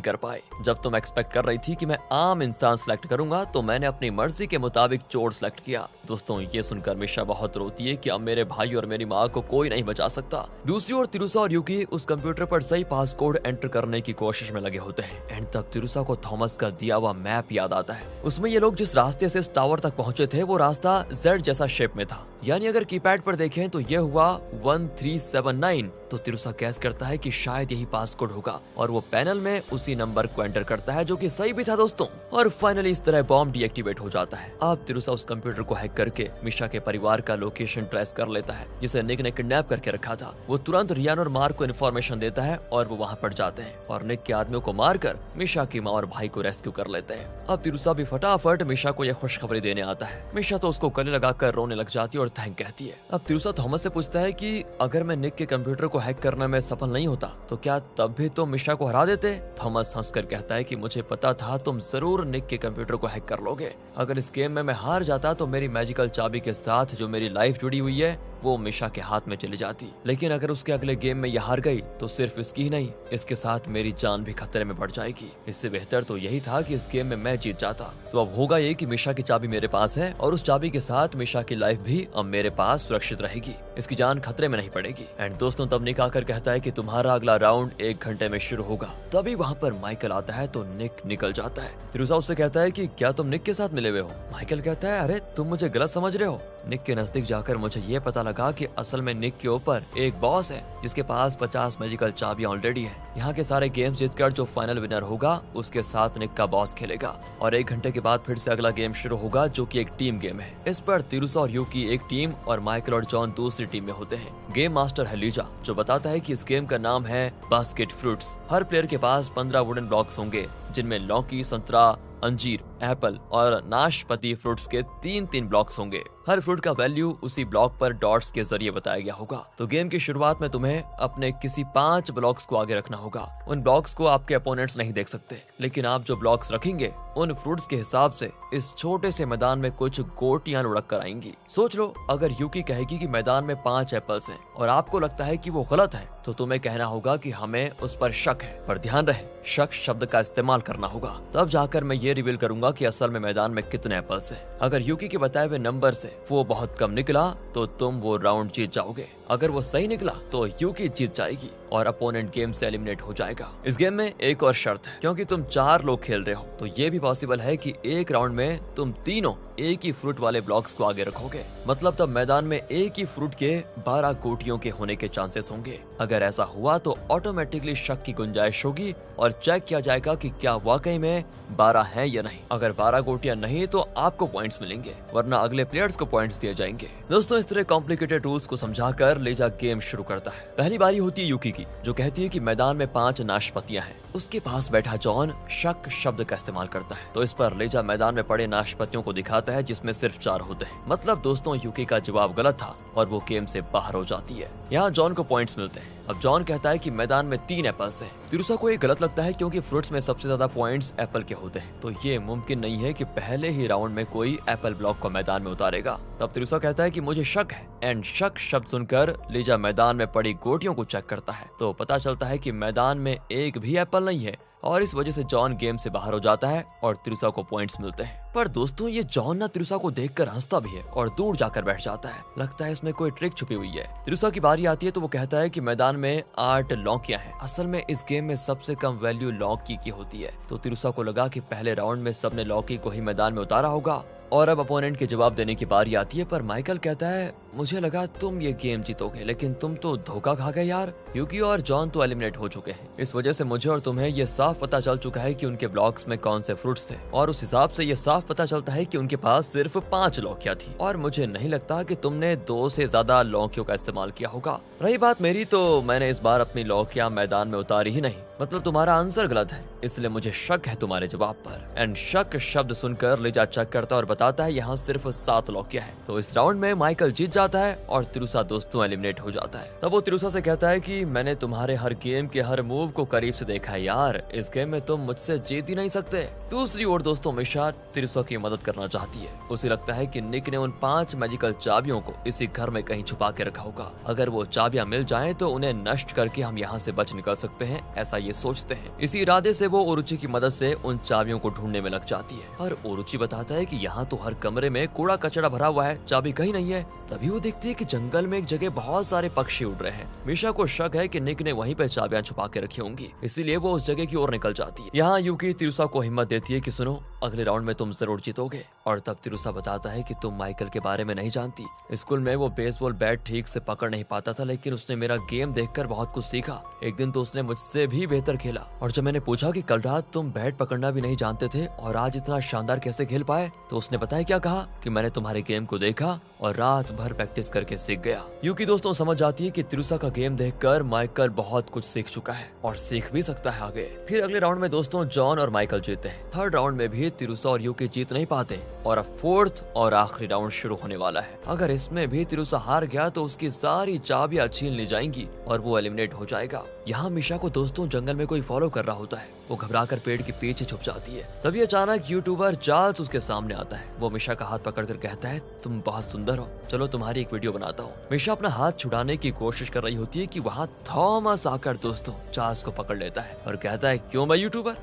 कर पाए। जब तुम एक्सपेक्ट कर रही थी कि मैं आम इंसान सिलेक्ट करूंगा तो मैंने अपनी मर्जी के मुताबिक चोर सिलेक्ट किया। दोस्तों, ये सुनकर मीशा बहुत रोती है कि अब मेरे भाई और मेरी माँ को कोई नहीं बचा सकता। दूसरी ओर तिरुसा और यूकी उस कंप्यूटर पर सही पासकोड एंटर करने की कोशिश में लगे होते हैं। एंड तब तिरुसा को थॉमस का दिया हुआ मैप याद आता है। उसमें ये लोग जिस रास्ते से इस टावर तक पहुंचे थे वो रास्ता Z जैसा शेप में था, यानी अगर कीपैड पर देखें तो ये हुआ 1379। तो तिरुसा गैस करता है कि शायद यही पासकोड होगा, और वो पैनल में उसी नंबर को एंटर करता है जो कि सही भी था दोस्तों। और फाइनली इस तरह बॉम्ब डीएक्टिवेट हो जाता है। अब तिरुसा उस कंप्यूटर को हैक करके मीशा के परिवार का लोकेशन ट्रेस कर लेता है, जिसे निक ने किडनैप करके रखा था। वो तुरंत रियान और मार्क को इन्फॉर्मेशन देता है और वो वहाँ पर जाते हैं और निक के आदमियों को मारकर मीशा की माँ और भाई को रेस्क्यू कर लेते हैं। अब तिरुसा भी फटाफट मीशा को यह खुशखबरी देने आता है। मीशा तो उसको गले लगाकर रोने लग जाती है और थैंक कहती है। अब तिरुसा थॉमस से पूछता है कि अगर मैं निक के कंप्यूटर को हैक करने में सफल नहीं होता तो क्या तब भी तुम मीशा को हरा देते। थॉमस हंसकर कहता है कि मुझे पता था तुम जरूर निक के कंप्यूटर को हैक कर लोगे। अगर इस गेम में मैं हार जाता तो मेरी मैजिकल चाबी के साथ जो मेरी लाइफ जुड़ी हुई है वो मीशा के हाथ में चली जाती, लेकिन अगर उसके अगले गेम में यह हार गई तो सिर्फ इसकी ही नहीं, इसके साथ मेरी जान भी खतरे में पड़ जाएगी। इससे बेहतर तो यही था कि इस गेम में मैं जीत जाता। तो अब होगा ये कि मीशा की चाबी मेरे पास है और उस चाबी के साथ मीशा की लाइफ भी अब मेरे पास सुरक्षित रहेगी, इसकी जान खतरे में नहीं पड़ेगी। एंड दोस्तों, तब निक आकर कहता है कि तुम्हारा अगला राउंड 1 घंटे में शुरू होगा। तभी वहाँ पर माइकल आता है तो निक निकल जाता है। तिरुसा उससे कहता है कि क्या तुम निक के साथ मिले हुए हो। माइकल कहता है अरे तुम मुझे गलत समझ रहे हो। निक के नजदीक जाकर मुझे ये पता लगा कि असल में निक के ऊपर एक बॉस है जिसके पास 50 मैजिकल चाबियां ऑलरेडी है। यहाँ के सारे गेम्स जीतकर जो फाइनल विनर होगा उसके साथ निक का बॉस खेलेगा और 1 घंटे के बाद फिर से अगला गेम शुरू होगा जो कि एक टीम गेम है। इस पर तिरुसा और यूकी एक टीम और माइकल और जॉन दूसरी टीम में होते हैं। गेम मास्टर है लीजा जो बताता है कि इस गेम का नाम है बास्केट फ्रूट्स। हर प्लेयर के पास 15 वुडन ब्लॉक्स होंगे जिनमें लौकी, संतरा, अंजीर, एप्पल और नाशपाती फ्रूट्स के 3-3 ब्लॉक्स होंगे। हर फ्रूट का वैल्यू उसी ब्लॉक पर डॉट्स के जरिए बताया गया होगा। तो गेम की शुरुआत में तुम्हें अपने किसी 5 ब्लॉक्स को आगे रखना होगा। उन ब्लॉक्स को आपके अपोनेंट्स नहीं देख सकते, लेकिन आप जो ब्लॉक्स रखेंगे उन फ्रूट्स के हिसाब से इस छोटे से मैदान में कुछ गोटियां लुढ़क कर आएंगी। सोच लो, अगर यूकी कहेगी कि मैदान में 5 एप्पल्स हैं और आपको लगता है कि वो गलत है तो तुम्हें कहना होगा कि हमें उस पर शक है। पर ध्यान रहे, शक शब्द का इस्तेमाल करना होगा, तब जाकर मैं ये रिवील करूंगा कि असल में मैदान में कितने एप्पल्स हैं। अगर यूकी के बताए हुए नंबर से वो बहुत कम निकला तो तुम वो राउंड जीत जाओगे। अगर वो सही निकला तो यूकी जीत जाएगी और अपोनेंट गेम से एलिमिनेट हो जाएगा। इस गेम में एक और शर्त है, क्योंकि तुम 4 लोग खेल रहे हो तो ये भी पॉसिबल है कि एक राउंड में तुम तीनों एक ही फ्रूट वाले ब्लॉक्स को आगे रखोगे। मतलब तब मैदान में एक ही फ्रूट के 12 गोटियों के होने के चांसेस होंगे। अगर ऐसा हुआ तो ऑटोमेटिकली शक की गुंजाइश होगी और चेक किया जाएगा कि क्या वाकई में 12 हैं या नहीं। अगर 12 गोटियां नहीं तो आपको पॉइंट्स मिलेंगे, वरना अगले प्लेयर्स को पॉइंट्स दिए जाएंगे। दोस्तों, इस तरह कॉम्प्लिकेटेड रूल्स को समझाकर देकर लीजा गेम शुरू करता है। पहली बारी होती है यूकी की, जो कहती है कि मैदान में 5 नाशपतियां हैं। उसके पास बैठा जॉन शक शब्द का इस्तेमाल करता है, तो इस पर लीजा मैदान में पड़े नाशपतियों को दिखाता है जिसमें सिर्फ 4 होते हैं। मतलब दोस्तों यूकी का जवाब गलत था और वो गेम से बाहर हो जाती है। यहाँ जॉन को पॉइंट्स मिलते हैं। अब जॉन कहता है कि मैदान में 3 एप्पल्स हैं। तिरुसा को ये गलत लगता है क्योंकि फ्रूट्स में सबसे ज्यादा पॉइंट्स एप्पल के होते हैं, तो ये मुमकिन नहीं है कि पहले ही राउंड में कोई एप्पल ब्लॉक को मैदान में उतारेगा। तब तिरुसा कहता है कि मुझे शक है, एंड शक शब्द सुनकर लीजा मैदान में पड़ी गोटियों को चेक करता है, तो पता चलता है कि मैदान में एक भी एप्पल नहीं है और इस वजह से जॉन गेम से बाहर हो जाता है और तिरुसा को पॉइंट्स मिलते हैं। पर दोस्तों ये जॉन ना तिरुसा को देखकर हंसता भी है और दूर जाकर बैठ जाता है। लगता है इसमें कोई ट्रिक छुपी हुई है। तिरुसा की बारी आती है तो वो कहता है कि मैदान में 8 लौकियां हैं। असल में इस गेम में सबसे कम वैल्यू लौकी की होती है, तो तिरुसा को लगा कि पहले राउंड में सबने लौकी को ही मैदान में उतारा होगा और अब अपोनेंट के जवाब देने की बारी आती है। पर माइकल कहता है मुझे लगा तुम ये गेम जीतोगे, लेकिन तुम तो धोखा खा गए यार। यूकी और जॉन तो एलिमिनेट हो चुके हैं, इस वजह से मुझे और तुम्हें ये साफ पता चल चुका है कि उनके ब्लॉक्स में कौन से फ्रूट्स थे, और उस हिसाब से ये साफ पता चलता है कि उनके पास सिर्फ 5 लौकियां थी और मुझे नहीं लगता कि तुमने 2 से ज्यादा लौकियों का इस्तेमाल किया होगा। रही बात मेरी, तो मैंने इस बार अपनी लौकियां मैदान में उतारी ही नहीं। मतलब तुम्हारा आंसर गलत है, इसलिए मुझे शक है तुम्हारे जवाब पर। एंड शक शब्द सुनकर लीजा चेक करता और बताता है यहाँ सिर्फ 7 लौकियां हैं। तो इस राउंड में माइकल जीत जाता है और तिरुसा दोस्तों एलिमिनेट हो जाता है। तब वो तिरुसा से कहता है कि मैंने तुम्हारे हर गेम के हर मूव को करीब से देखा है यार, इस गेम में तुम मुझसे जीत ही नहीं सकते। दूसरी ओर दोस्तों मिशा तिरुसा की मदद करना चाहती है। उसे लगता है कि निक ने उन 5 मैजिकल चाबियों को इसी घर में कहीं छुपा के रखा होगा। अगर वो चाबियां मिल जाएं तो उन्हें नष्ट करके हम यहाँ से बच निकल सकते हैं, ऐसा ये सोचते हैं। इसी इरादे से वो ओरुचि की मदद से उन चाबियों को ढूंढने में लग जाती है। पर ओरुचि बताता है कि यहाँ तो हर कमरे में कूड़ा कचरा भरा हुआ है, चाबी कहीं नहीं है। तभी वो देखती है कि जंगल में एक जगह बहुत सारे पक्षी उड़ रहे हैं। मिशा को शक है कि निक ने वहीं पे चाबियां छुपा के रखी होंगी, इसीलिए वो उस जगह की ओर निकल जाती है। यहाँ यूकी तिरुसा को हिम्मत देती है कि सुनो, अगले राउंड में तुम जरूर जीतोगे। और तब तिरुसा बताता है कि तुम माइकल के बारे में नहीं जानती। स्कूल में वो बेसबॉल बैट ठीक से पकड़ नहीं पाता था, लेकिन उसने मेरा गेम देखकर बहुत कुछ सीखा। एक दिन तो उसने मुझसे भी बेहतर खेला, और जब मैंने पूछा कि कल रात तुम बैट पकड़ना भी नहीं जानते थे और आज इतना शानदार कैसे खेल पाए, तो उसने बताया क्या कहा कि मैंने तुम्हारे गेम को देखा और रात भर प्रैक्टिस करके सीख गया। यूकी दोस्तों समझ जाती है कि तिरुसा का गेम देखकर माइकल बहुत कुछ सीख चुका है और सीख भी सकता है आगे। फिर अगले राउंड में दोस्तों जॉन और माइकल जीतते हैं। थर्ड राउंड में भी तिरुसा और यूकी जीत नहीं पाते और अब फोर्थ और आखिरी राउंड शुरू होने वाला है। अगर इसमें भी तिरुसा हार गया तो उसकी सारी चाबियां छीन ली जाएंगी और वो एलिमिनेट हो जाएगा। यहाँ मिशा को दोस्तों जंगल में कोई फॉलो कर रहा होता है। वो घबराकर पेड़ के पीछे छुप जाती है। तभी अचानक यूट्यूबर चार्ल्स उसके सामने आता है। वो मिशा का हाथ पकड़कर कहता है तुम बहुत सुंदर हो, चलो तुम्हारी एक वीडियो बनाता हूँ। मिशा अपना हाथ छुड़ाने की कोशिश कर रही होती है कि वहाँ थॉमस आकर दोस्तों चार्ल्स को पकड़ लेता है और कहता है क्यों मैं यूट्यूबर,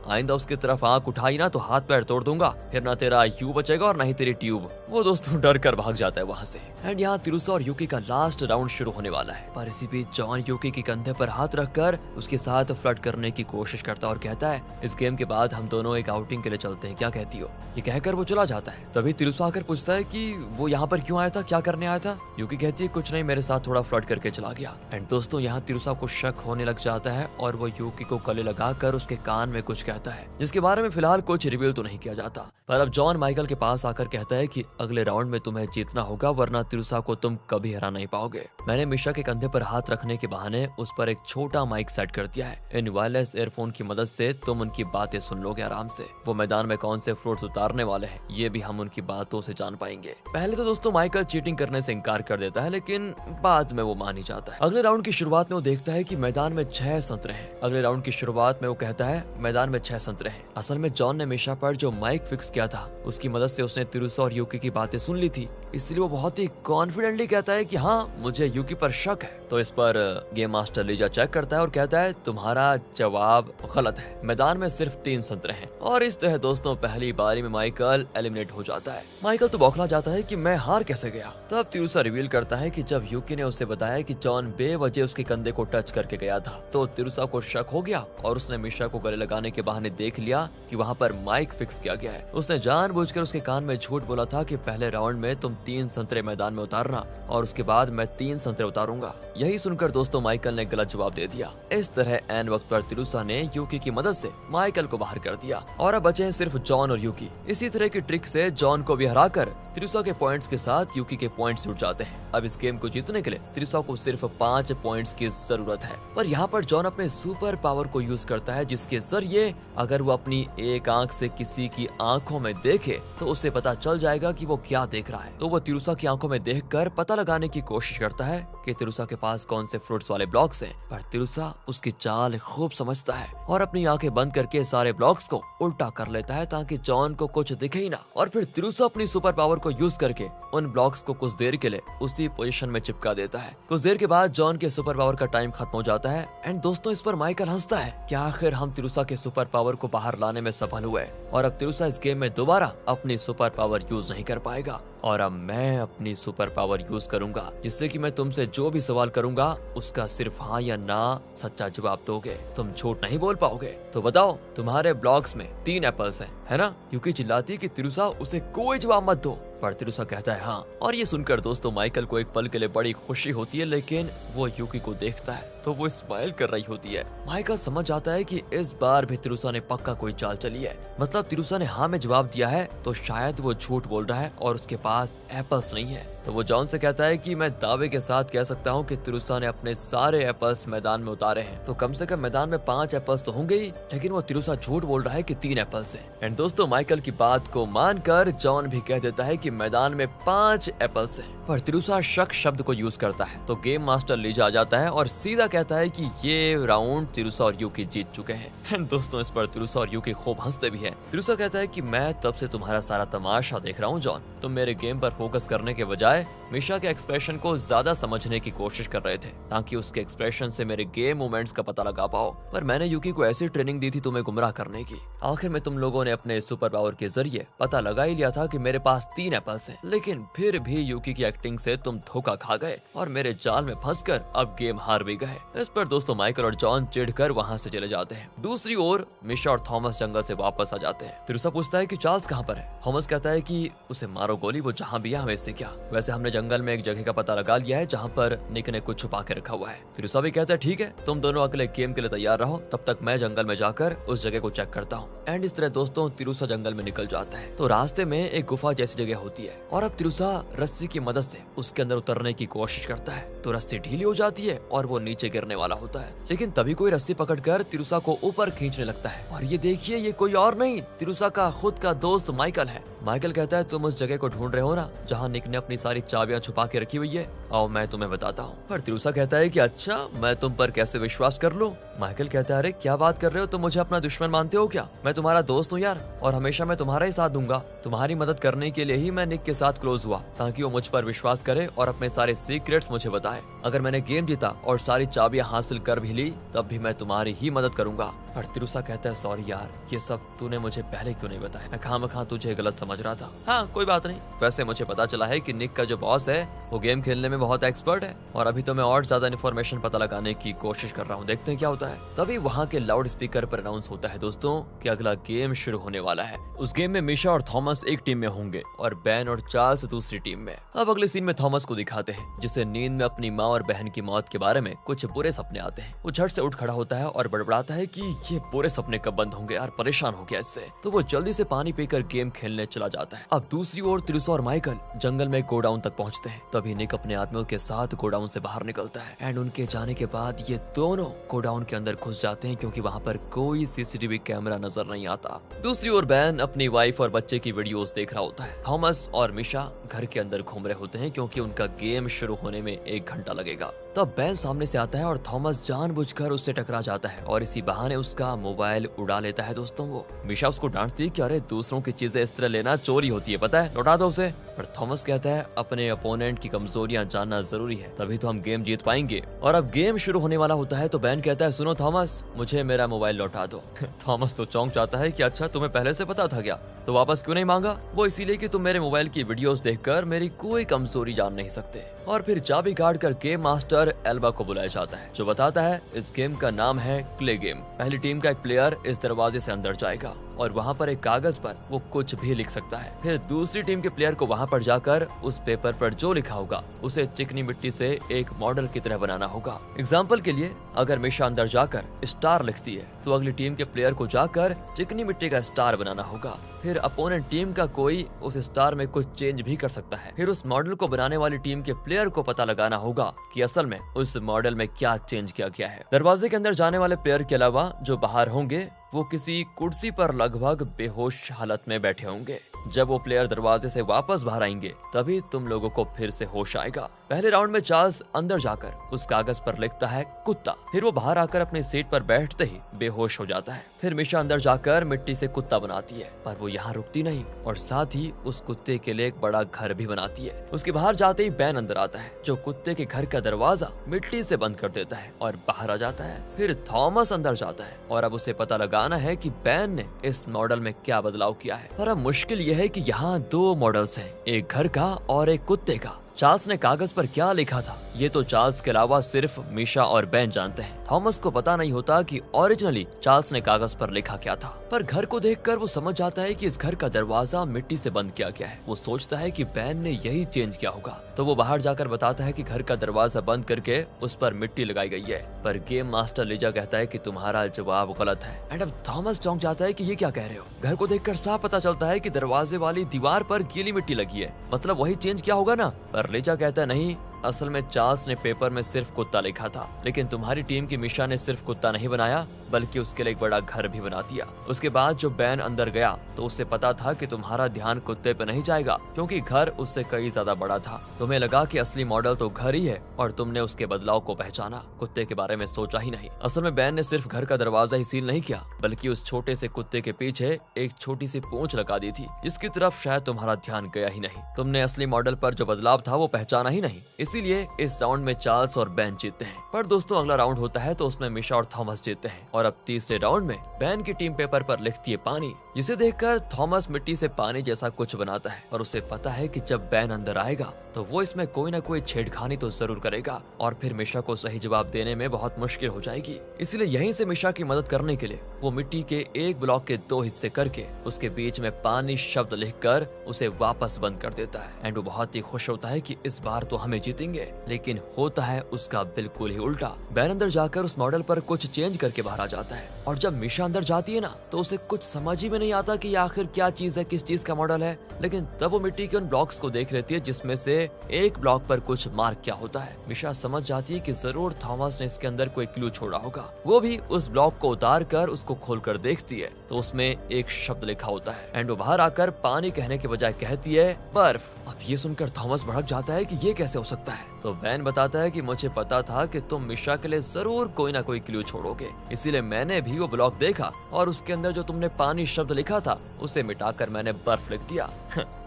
आइंदा उसकी तरफ आंख उठाई ना तो हाथ पैर तोड़ दूंगा, फिर ना तेरा यू बचेगा और ना ही तेरी ट्यूब। वो दोस्तों डर कर भाग जाता है वहाँ से। एंड यहाँ तिरुसा और यूकी का लास्ट राउंड शुरू होने वाला है। पर इसी बीच जॉन यूकी के कंधे पर हाथ रखकर उसके साथ फ्लर्ट करने की कोशिश करता और कहता है इस गेम के बाद हम दोनों एक आउटिंग के लिए चलते हैं, क्या कहती हो। ये कहकर वो चला जाता है। तभी तिरुसा आकर पूछता है कि वो यहाँ पर क्यों आया था, क्या करने आया था। यूकी कहती है कुछ नहीं, मेरे साथ थोड़ा फ्लर्ट करके चला गया। एंड दोस्तों यहाँ तिरुसा को शक होने लग जाता है और वो यूकी को गले लगाकर उसके कान में कुछ कहता है, जिसके बारे में फिलहाल कुछ रिवील तो नहीं किया जाता। पर अब जॉन माइकल के पास आकर कहता है कि अगले राउंड में तुम्हें जीतना होगा, वरना तिरुसा को तुम कभी हरा नहीं पाओगे। मैंने मिशा के कंधे पर हाथ रखने के बहाने उस पर एक छोटा माइक सेट कर दिया है। इन वायरलेस एयरफोन की मदद से तुम उनकी बातें सुन लोगे आराम से। वो मैदान में कौन से फ्रूट्स उतारने वाले हैं ये भी हम उनकी बातों से जान पाएंगे। पहले तो दोस्तों माइकल चीटिंग करने से इनकार कर देता है, लेकिन बाद में वो मान ही जाता है। अगले राउंड की शुरुआत में वो देखता है कि मैदान में 6 संतरे हैं। अगले राउंड की शुरुआत में वो कहता है मैदान में 6 संतरे हैं। असल में जॉन ने मिशा पर जो माइक फिक्स किया था उसकी मदद से उसने तिरुसा और यूकी की बातें सुन ली थी, इसलिए वो बहुत ही कॉन्फिडेंटली कहता है कि हाँ मुझे यूकी पर शक है। तो इस पर गेम मास्टर लीजा चेक करता है और कहता है तुम्हारा जवाब गलत है, मैदान में सिर्फ 3 संतरे हैं। और इस तरह दोस्तों पहली बारी में माइकल एलिमिनेट हो जाता है। माइकल तो बौखला जाता है कि मैं हार कैसे गया। तब तिरुसा रिवील करता है कि जब यूकी ने उसे बताया कि जॉन बेवजह उसके कंधे को टच करके गया था, तो तिरुसा को शक हो गया और उसने मिशा को गले लगाने के बहाने देख लिया कि वहाँ पर माइक फिक्स किया गया है। उसने जानबूझकर उसके कान में झूठ बोला था कि पहले राउंड में तुम 3 संतरे मैदान में उतारना और उसके बाद मैं 3 संतरे उतारूंगा। यही सुनकर दोस्तों माइकल ने गलत जवाब जवाब दे दिया। इस तरह एन वक्त पर तिरुसा ने यूकी की मदद से माइकल को बाहर कर दिया और अब बचे हैं सिर्फ जॉन और यूकी। इसी तरह की ट्रिक से जॉन को भी हराकर तिरुसा के पॉइंट्स के साथ यूकी के पॉइंट्स जुड़ जाते हैं। अब इस गेम को जीतने के लिए तिरुसा को सिर्फ 5 पॉइंट्स की जरूरत है। पर यहाँ पर जॉन अपने सुपर पावर को यूज करता है, जिसके जरिए अगर वो अपनी एक आंख से किसी की आंखों में देखे तो उसे पता चल जाएगा कि वो क्या देख रहा है। तो वो तिरुसा की आंखों में देखकर पता लगाने की कोशिश करता है कि तिरुसा के पास कौन से फ्रूट्स वाले ब्लॉक्स हैं। पर तिरुसा उसकी चाल खूब समझता है और अपनी आंखें बंद करके सारे ब्लॉक्स को उल्टा कर लेता है ताकि जॉन को कुछ दिखे ही ना। और फिर तिरुसा अपनी सुपर पावर को यूज करके उन ब्लॉक्स को कुछ देर के लिए उसी पोजीशन में चिपका देता है। कुछ देर के बाद जॉन के सुपर पावर का टाइम खत्म हो जाता है एंड दोस्तों इस पर माइकल हंसता है कि आखिर हम तिरुसा के सुपर पावर को बाहर लाने में सफल हुए और अब तिरुसा इस गेम में दोबारा अपनी सुपर पावर यूज नहीं कर पाएगा और अब मैं अपनी सुपर पावर यूज करूंगा, जिससे कि मैं तुमसे जो भी सवाल करूंगा उसका सिर्फ हाँ या ना सच्चा जवाब दोगे, तुम झूठ नहीं बोल पाओगे। तो बताओ तुम्हारे ब्लॉक्स में 3 एप्पल्स हैं, है ना? यूकी चिल्लाती है कि तिरुसा उसे कोई जवाब मत दो, पर तिरुसा कहता है हाँ। और ये सुनकर दोस्तों माइकल को एक पल के लिए बड़ी खुशी होती है, लेकिन वो यूकी को देखता है तो वो स्माइल कर रही होती है। माइकल समझ जाता है कि इस बार भी तिरुसा ने पक्का कोई चाल चली है, मतलब तिरुसा ने हाँ में जवाब दिया है तो शायद वो झूठ बोल रहा है और उसके पास एप्पल्स नहीं है। तो वो जॉन से कहता है कि मैं दावे के साथ कह सकता हूँ कि तिरुसा ने अपने सारे एप्पल्स मैदान में उतारे हैं, तो कम से कम मैदान में 5 एप्पल्स तो होंगे ही, लेकिन वो तिरुसा झूठ बोल रहा है कि 3 एप्पल्स हैं। एंड दोस्तों माइकल की बात को मानकर जॉन भी कह देता है कि मैदान में 5 एप्पल्स हैं, पर तिरुसा शक शब्द को यूज करता है तो गेम मास्टर लीजा आ जाता है और सीधा कहता है कि ये राउंड तिरुसा और यूकी जीत चुके हैं। एंड दोस्तों इस पर तिरुसा और यूकी खूब हंसते भी हैं। तिरुसा कहता है कि मैं तब से तुम्हारा सारा तमाशा देख रहा हूँ जॉन, तुम मेरे गेम पर फोकस करने के बजाय मिशा के एक्सप्रेशन को ज्यादा समझने की कोशिश कर रहे थे ताकि उसके एक्सप्रेशन से मेरे गेम मोमेंट्स का पता लगा पाओ, पर मैंने यूकी को ऐसी ट्रेनिंग दी थी तुम्हें गुमराह करने की। आखिर में तुम लोगों ने अपने सुपर पावर के जरिए पता लगा ही लिया था कि मेरे पास 3 एप्पल्स हैं, लेकिन फिर भी यूकी की एक्टिंग से तुम धोखा खा गए और मेरे जाल में फंसकर अब गेम हार भी गए। इस पर दोस्तों माइकल और जॉन चिढ़कर वहाँ से चले जाते हैं। दूसरी ओर मिशा और थॉमस जंगल से वापस आ जाते हैं। तिरुसा पूछता है कि चार्ल्स कहाँ पर है। थॉमस कहता है कि उसे मारो गोली, वो जहाँ भी है हमें इससे क्या, वैसे हमने जंगल में एक जगह का पता लगा लिया है जहाँ पर निक ने कुछ छुपा के रखा हुआ है। तिरुसा भी कहता है ठीक है, तुम दोनों अगले गेम के लिए तैयार रहो, तब तक मैं जंगल में जाकर उस जगह को चेक करता हूँ। एंड इस तरह दोस्तों तिरुसा जंगल में निकल जाता है तो रास्ते में एक गुफा जैसी जगह होती है और अब तिरुसा रस्सी की मदद से उसके अंदर उतरने की कोशिश करता है तो रस्सी ढीली हो जाती है और वो नीचे गिरने वाला होता है, लेकिन तभी कोई रस्सी पकड़कर तिरुसा को ऊपर खींचने लगता है और ये देखिए ये कोई और नहीं तिरुसा का खुद का दोस्त माइकल है। माइकल कहता है तुम उस जगह को ढूंढ रहे हो ना जहाँ निक ने अपनी सारी चाबियां छुपा के रखी हुई है, आओ मैं तुम्हें बताता हूँ। पर तिरुसा कहता है कि अच्छा मैं तुम पर कैसे विश्वास कर लूं। माइकल कहता है अरे क्या बात कर रहे हो, तुम मुझे अपना दुश्मन मानते हो क्या? मैं तुम्हारा दोस्त हूँ यार और हमेशा मैं तुम्हारा ही साथ दूंगा। तुम्हारी मदद करने के लिए ही मैं निक के साथ क्लोज हुआ ताकि वो मुझ पर विश्वास करे और अपने सारे सीक्रेट्स मुझे बताए। अगर मैंने गेम जीता और सारी चाबियां हासिल कर भी ली तब भी मैं तुम्हारी ही मदद करूंगा। पर तिरुसा कहता है सॉरी यार, ये सब तूने मुझे पहले क्यों नहीं बताया, मैं खामखा तुझे गलत समझ रहा था। हाँ कोई बात नहीं, वैसे मुझे पता चला है कि निक का जो बॉस है वो गेम खेलने में बहुत एक्सपर्ट है और अभी तो मैं और ज्यादा इन्फॉर्मेशन पता लगाने की कोशिश कर रहा हूँ, देखते हैं क्या होता है। तभी वहाँ के लाउड स्पीकर पर अनाउंस होता है दोस्तों कि अगला गेम शुरू होने वाला है। उस गेम में मिशा और थॉमस एक टीम में होंगे और बेन और चार्ल्स दूसरी टीम में। अब अगले सीन में थॉमस को दिखाते हैं जिसे नींद में अपनी माँ और बहन की मौत के बारे में कुछ बुरे सपने आते हैं। वो झट से उठ खड़ा होता है और बड़बड़ाता है कि ये बुरे सपने कब बंद होंगे यार, परेशान हो गया इससे। तो वो जल्दी से पानी पीकर गेम खेलने चला जाता है। अब दूसरी ओर तिरुसा और माइकल जंगल में गोडाउन तक पहुंचते हैं। तभी निक अपने आदमियों के साथ गोडाउन से बाहर निकलता है एंड उनके जाने के बाद ये दोनों गोडाउन के अंदर घुस जाते हैं क्योंकि वहाँ पर कोई सीसीटीवी कैमरा नजर नहीं आता। दूसरी ओर बैन अपनी वाइफ और बच्चे की वीडियोस देख रहा होता है। थॉमस और मिशा घर के अंदर घूम रहे होते हैं क्योंकि उनका गेम शुरू होने में 1 घंटा लगेगा। तब बैन सामने से आता है और थॉमस जानबूझकर उससे टकरा जाता है और इसी बहाने उसका मोबाइल उड़ा लेता है। दोस्तों वो मिशा उसको डांटती है कि अरे दूसरों की चीजें इस तरह लेना चोरी होती है, पता है, लौटा दो उसे। पर थॉमस कहता है अपने अपोनेंट की कमजोरियां जानना जरूरी है, तभी तो हम गेम जीत पाएंगे। और अब गेम शुरू होने वाला होता है तो बैन कहता है सुनो थॉमस, मुझे मेरा मोबाइल लौटा दो। थॉमस तो चौंक जाता है कि अच्छा तुम्हें पहले से पता था क्या, तो वापस क्यों नहीं मांगा? वो इसीलिए कि तुम मेरे मोबाइल की वीडियोस देखकर मेरी कोई कमजोरी जान नहीं सकते। और फिर चाबी काट कर गेम मास्टर एल्बा को बुलाया जाता है, जो बताता है इस गेम का नाम है क्ले गेम। पहली टीम का एक प्लेयर इस दरवाजे से अंदर जाएगा और वहाँ पर एक कागज पर वो कुछ भी लिख सकता है। फिर दूसरी टीम के प्लेयर को वहाँ पर जाकर उस पेपर पर जो लिखा होगा उसे चिकनी मिट्टी से एक मॉडल की तरह बनाना होगा। एग्जाम्पल के लिए, अगर मिशा अंदर जाकर स्टार लिखती है तो अगली टीम के प्लेयर को जाकर चिकनी मिट्टी का स्टार बनाना होगा। फिर अपोनेंट टीम का कोई उस स्टार में कुछ चेंज भी कर सकता है। फिर उस मॉडल को बनाने वाली टीम के प्लेयर को पता लगाना होगा कि असल में उस मॉडल में क्या चेंज किया गया है। दरवाजे के अंदर जाने वाले प्लेयर के अलावा जो बाहर होंगे वो किसी कुर्सी पर लगभग बेहोश हालत में बैठे होंगे। जब वो प्लेयर दरवाजे से वापस बाहर आएंगे तभी तुम लोगों को फिर से होश आएगा। पहले राउंड में चार्ल्स अंदर जाकर उस कागज पर लिखता है कुत्ता। फिर वो बाहर आकर अपनी सीट पर बैठते ही बेहोश हो जाता है। फिर मिशा अंदर जाकर मिट्टी से कुत्ता बनाती है, पर वो यहाँ रुकती नहीं और साथ ही उस कुत्ते के लिए एक बड़ा घर भी बनाती है। उसके बाहर जाते ही बैन अंदर आता है, जो कुत्ते के घर का दरवाजा मिट्टी से बंद कर देता है और बाहर आ जाता है। फिर थॉमस अंदर जाता है और अब उसे पता लगाना है कि बैन ने इस मॉडल में क्या बदलाव किया है। पर अब मुश्किल यह है कि यहाँ दो मॉडल्स हैं, एक घर का और एक कुत्ते का। चार्ल्स ने कागज पर क्या लिखा था ये तो चार्ल्स के अलावा सिर्फ मिशा और बैन जानते हैं। थॉमस को पता नहीं होता कि ओरिजिनली चार्ल्स ने कागज पर लिखा क्या था, पर घर को देखकर वो समझ जाता है कि इस घर का दरवाजा मिट्टी से बंद किया गया है। वो सोचता है कि बैन ने यही चेंज किया होगा, तो वो बाहर जाकर बताता है कि घर का दरवाजा बंद करके उस पर मिट्टी लगाई गई है। पर गेम मास्टर लीजा कहता है कि तुम्हारा जवाब गलत है। एंड अब थॉमस चौंक जाता है कि ये क्या कह रहे हो। घर को देखकर साफ पता चलता है कि दरवाजे वाली दीवार पर गीली मिट्टी लगी है, मतलब वही चेंज किया होगा ना। पर लीजा कहता है नहीं, असल में चार्ल्स ने पेपर में सिर्फ कुत्ता लिखा था, लेकिन तुम्हारी टीम की मिशा ने सिर्फ कुत्ता नहीं बनाया बल्कि उसके लिए एक बड़ा घर भी बना दिया। उसके बाद जो बैन अंदर गया तो उसे पता था कि तुम्हारा ध्यान कुत्ते पे नहीं जाएगा, क्योंकि घर उससे कई ज्यादा बड़ा था। तुम्हें लगा कि असली मॉडल तो घर ही है और तुमने उसके बदलाव को पहचाना, कुत्ते के बारे में सोचा ही नहीं। असल में बैन ने सिर्फ घर का दरवाजा ही सील नहीं किया, बल्कि उस छोटे से कुत्ते के पीछे एक छोटी सी पूंछ लगा दी थी, जिसकी तरफ शायद तुम्हारा ध्यान गया ही नहीं। तुमने असली मॉडल पर जो बदलाव था वो पहचाना ही नहीं, इसीलिए इस राउंड में चार्ल्स और बैन जीतते हैं। पर दोस्तों अगला राउंड होता है तो उसमें मिशा और थॉमस जीतते हैं और अब तीसरे राउंड में बैन की टीम पेपर पर लिखती है पानी, जिसे देखकर थॉमस मिट्टी से पानी जैसा कुछ बनाता है और उसे पता है कि जब बैन अंदर आएगा तो वो इसमें कोई ना कोई छेड़खानी तो जरूर करेगा और फिर मिशा को सही जवाब देने में बहुत मुश्किल हो जाएगी। इसलिए यहीं से मिशा की मदद करने के लिए वो मिट्टी के एक ब्लॉक के दो हिस्से करके उसके बीच में पानी शब्द लिखकर उसे वापस बंद कर देता है। एंड वो बहुत ही खुश होता है कि इस बार तो हमें जीतेंगे, लेकिन होता है उसका बिल्कुल ही उल्टा। बैन अंदर जाकर उस मॉडल पर कुछ चेंज करके बाहर आ जाता है और जब मिशा अंदर जाती है ना तो उसे कुछ समझ ही में नहीं आता कि ये आखिर क्या चीज है, किस चीज का मॉडल है। लेकिन तब वो मिट्टी के उन ब्लॉक्स को देख लेती है जिसमें से एक ब्लॉक पर कुछ मार्क किया होता है। मिशा समझ जाती है कि जरूर थॉमस ने इसके अंदर कोई क्लू छोड़ा होगा। वो भी उस ब्लॉक को उतार कर उसको खोल कर देखती है तो उसमें एक शब्द लिखा होता है एंड वो बाहर आकर पानी कहने के बजाय कहती है बर्फ। अब ये सुनकर थॉमस भड़क जाता है कि ये कैसे हो सकता है। तो बैन बताता है कि मुझे पता था कि तुम मिशा के लिए जरूर कोई ना कोई क्लू छोड़ोगे, इसीलिए मैंने भी वो ब्लॉक देखा और उसके अंदर जो तुमने पानी शब्द लिखा था उसे मिटाकर मैंने बर्फ लिख दिया।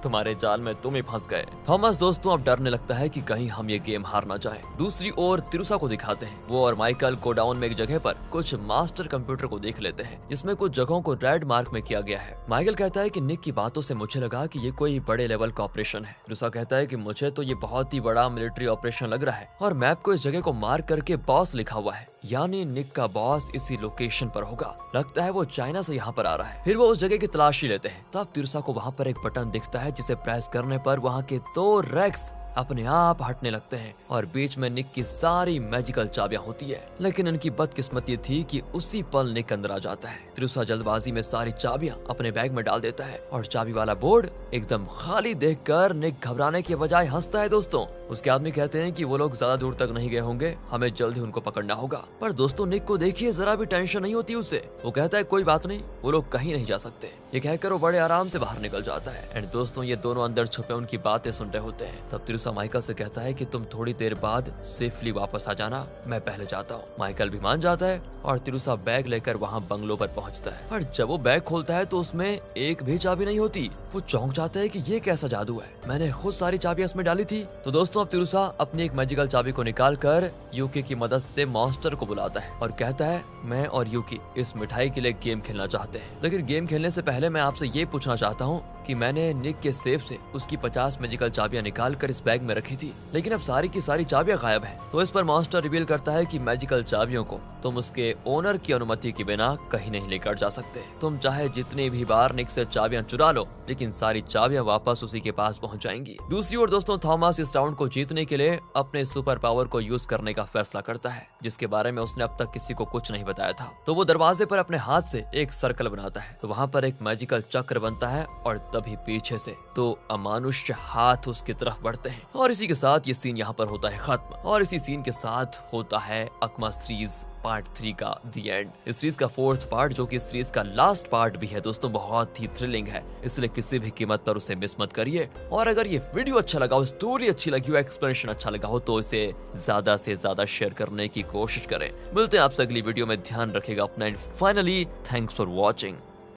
तुम्हारे जाल में तुम ही फंस गए। थॉमस दोस्तों अब डरने लगता है कि कहीं हम ये गेम हार ना जाए। दूसरी ओर तिरुसा को दिखाते हैं। वो और माइकल गोडाउन में एक जगह पर कुछ मास्टर कंप्यूटर को देख लेते हैं, जिसमें कुछ जगहों को रेड मार्क में किया गया है। माइकल कहता है कि निक की बातों से मुझे लगा कि ये कोई बड़े लेवल का ऑपरेशन है। तिरुसा कहता है कि मुझे तो ये बहुत ही बड़ा मिलिट्री ऑपरेशन लग रहा है और मैप को इस जगह को मार्क करके बॉस लिखा हुआ है, यानी निक का बॉस इसी लोकेशन पर होगा। लगता है वो चाइना से यहाँ पर आ रहा है। फिर वो उस जगह की तलाशी लेते हैं। तब तिरुसा को वहाँ पर एक बटन दिखता है जिसे प्रेस करने पर वहाँ के 2 रैक्स अपने आप हटने लगते हैं और बीच में निक की सारी मैजिकल चाबियां होती है। लेकिन इनकी बदकिस्मती थी कि उसी पल निक अंदर आ जाता है। तिरुसा जल्दबाजी में सारी चाबियां अपने बैग में डाल देता है और चाबी वाला बोर्ड एकदम खाली देखकर निक घबराने के बजाय हंसता है। दोस्तों उसके आदमी कहते हैं कि वो लोग ज्यादा दूर तक नहीं गए होंगे, हमें जल्द ही उनको पकड़ना होगा। पर दोस्तों निक को देखिए जरा भी टेंशन नहीं होती उसे। वो कहता है कोई बात नहीं, वो लोग कहीं नहीं जा सकते। ये कहकर वो बड़े आराम से बाहर निकल जाता है। एंड दोस्तों ये दोनों अंदर छुपे उनकी बातें सुन रहे होते हैं। तब तिरुसा माइकल से कहता है कि तुम थोड़ी देर बाद सेफली वापस आ जाना, मैं पहले जाता हूँ। माइकल भी मान जाता है और तिरुसा बैग लेकर वहाँ बंगलो पर पहुँचता है। पर जब वो बैग खोलता है तो उसमें एक भी चाबी नहीं होती। वो चौंक जाता है कि ये कैसा जादू है, मैंने खुद सारी चाबियां इसमें डाली थी। तो दोस्तों अब तिरुसा अपनी एक मैजिकल चाबी को निकालकर यूकी की मदद से मॉन्स्टर को बुलाता है और कहता है, मैं और यूकी इस मिठाई के लिए गेम खेलना चाहते हैं, लेकिन गेम खेलने से पहले मैं आपसे ये पूछना चाहता हूँ कि मैंने निक के सेफ से उसकी 50 मैजिकल चाबियां निकाल कर इस बैग में रखी थी, लेकिन अब सारी की सारी चाबियां गायब हैं। तो इस पर मॉन्स्टर रिवील करता है कि मैजिकल चाबियों को तुम उसके ओनर की अनुमति के बिना कहीं नहीं लेकर जा सकते। तुम चाहे जितनी भी बार निक से चाबियां चुरा लो, लेकिन सारी चाबियां वापस उसी के पास पहुंच जाएंगी। दूसरी ओर दोस्तों, थॉमस इस राउंड को जीतने के लिए अपने सुपर पावर को यूज करने का फैसला करता है, जिसके बारे में उसने अब तक किसी को कुछ नहीं बताया था। तो वो दरवाजे पर अपने हाथ से एक सर्कल बनाता है, तो वहाँ पर एक मैजिकल चक्र बनता है और तभी पीछे से तो अमानुष्य हाथ उसकी तरफ बढ़ते हैं। और इसी के साथ ये सीन यहाँ पर होता है खत्म, और इसी सीन के साथ होता है अकमा सीरीज पार्ट 3 का दी एंड। इस सीरीज का 4th पार्ट, जो कि इस सीरीज का लास्ट पार्ट भी है दोस्तों, बहुत ही थ्रिलिंग है, इसलिए किसी भी कीमत पर उसे मिस मत करिए। और अगर ये वीडियो अच्छा लगा हो, स्टोरी अच्छी लगी हो, एक्सप्लेनेशन अच्छा लगा हो, तो इसे ज्यादा से ज्यादा शेयर करने की कोशिश करें। मिलते हैं आपसे अगली वीडियो में, ध्यान रखेगा अपना, and finally thanks for watching.